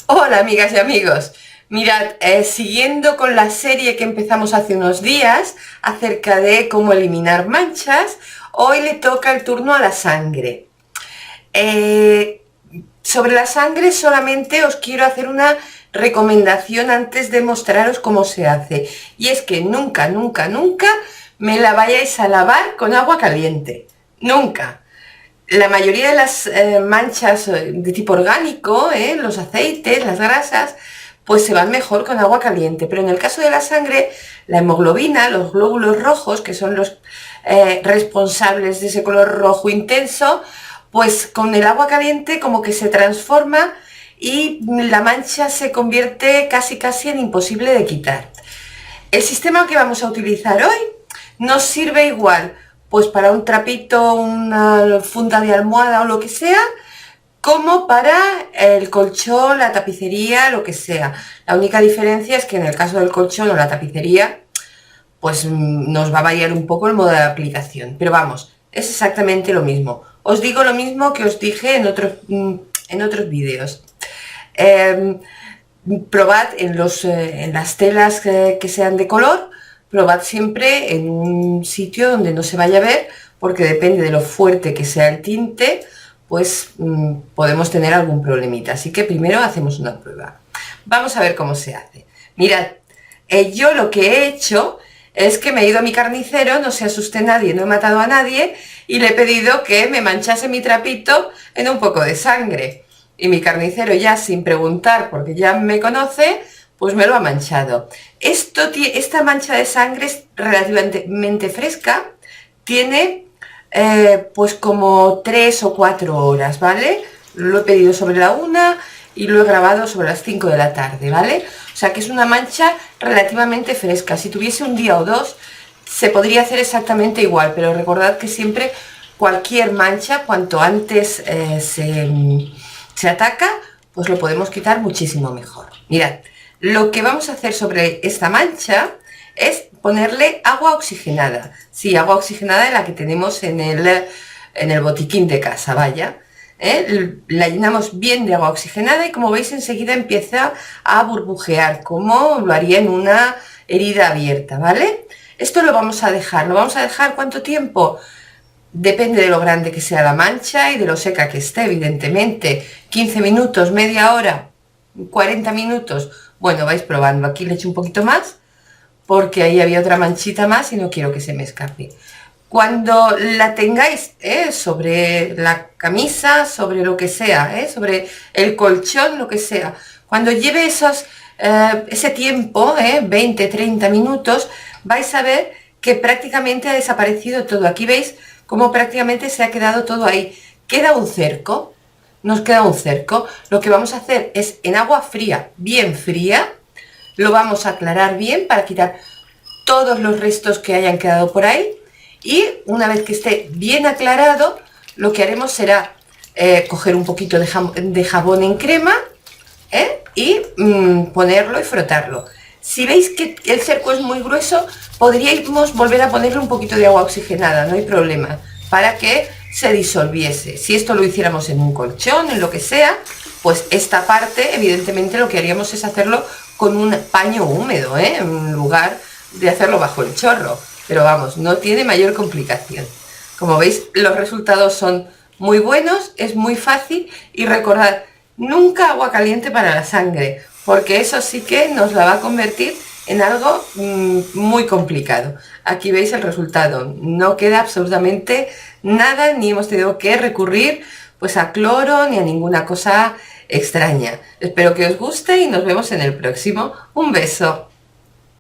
Hola amigas y amigos, mirad, siguiendo con la serie que empezamos hace unos días acerca de cómo eliminar manchas, hoy le toca el turno a la sangre. Eh, Sobre la sangre solamente os quiero hacer una recomendación antes de mostraros cómo se hace, y es que nunca, nunca, nunca me la vayáis a lavar con agua caliente, nunca. La mayoría de las manchas de tipo orgánico, los aceites, las grasas, pues se van mejor con agua caliente. Pero en el caso de la sangre, la hemoglobina, los glóbulos rojos, que son los responsables de ese color rojo intenso, pues con el agua caliente como que se transforma y la mancha se convierte casi casi en imposible de quitar. El sistema que vamos a utilizar hoy nos sirve igual pues para un trapito, una funda de almohada o lo que sea, como para el colchón, la tapicería, lo que sea. La única diferencia es que en el caso del colchón o la tapicería, pues nos va a variar un poco el modo de aplicación. Pero vamos, es exactamente lo mismo. Os digo lo mismo que os dije en otros vídeos. Probad en las telas que sean de color, probad siempre en un sitio donde no se vaya a ver, porque depende de lo fuerte que sea el tinte, pues podemos tener algún problemita. Así que primero hacemos una prueba. Vamos a ver cómo se hace. Mirad, yo lo que he hecho es que me he ido a mi carnicero, no se asuste nadie, no he matado a nadie, y le he pedido que me manchase mi trapito en un poco de sangre. Y mi carnicero, ya sin preguntar, porque ya me conoce, pues me lo ha manchado. Esta mancha de sangre es relativamente fresca, tiene pues como 3 o 4 horas, ¿vale? Lo he pedido sobre la 1 y lo he grabado sobre las 5 de la tarde, ¿vale? O sea que es una mancha relativamente fresca. Si tuviese un día o dos, se podría hacer exactamente igual, pero recordad que siempre cualquier mancha, cuanto antes se ataca, pues lo podemos quitar muchísimo mejor. Mirad, lo que vamos a hacer sobre esta mancha es ponerle agua oxigenada. Sí, agua oxigenada en la que tenemos en el botiquín de casa, vaya. La llenamos bien de agua oxigenada y como veis enseguida empieza a burbujear, como lo haría en una herida abierta, ¿vale? Esto lo vamos a dejar ¿cuánto tiempo? Depende de lo grande que sea la mancha y de lo seca que esté, evidentemente. 15 minutos, media hora, 40 minutos. Bueno, vais probando. Aquí le echo un poquito más porque ahí había otra manchita más y no quiero que se me escape. Cuando la tengáis sobre la camisa, sobre lo que sea, sobre el colchón, lo que sea, cuando lleve ese tiempo, 20, 30 minutos, vais a ver que prácticamente ha desaparecido todo. Aquí veis cómo prácticamente se ha quedado todo ahí. Queda un cerco, nos queda un cerco. Lo que vamos a hacer es en agua fría, bien fría, lo vamos a aclarar bien para quitar todos los restos que hayan quedado por ahí, y una vez que esté bien aclarado, lo que haremos será coger un poquito de jabón en crema y ponerlo y frotarlo. Si veis que el cerco es muy grueso, podríamos volver a ponerle un poquito de agua oxigenada, no hay problema, para que se disolviese. Si esto lo hiciéramos en un colchón, en lo que sea, pues esta parte evidentemente lo que haríamos es hacerlo con un paño húmedo, en lugar de hacerlo bajo el chorro. Pero vamos, no tiene mayor complicación. Como veis, los resultados son muy buenos, es muy fácil, y recordad, nunca agua caliente para la sangre, porque eso sí que nos la va a convertir en algo muy complicado. Aquí veis el resultado, no queda absolutamente nada, ni hemos tenido que recurrir pues a cloro ni a ninguna cosa extraña. Espero que os guste y nos vemos en el próximo. Un beso.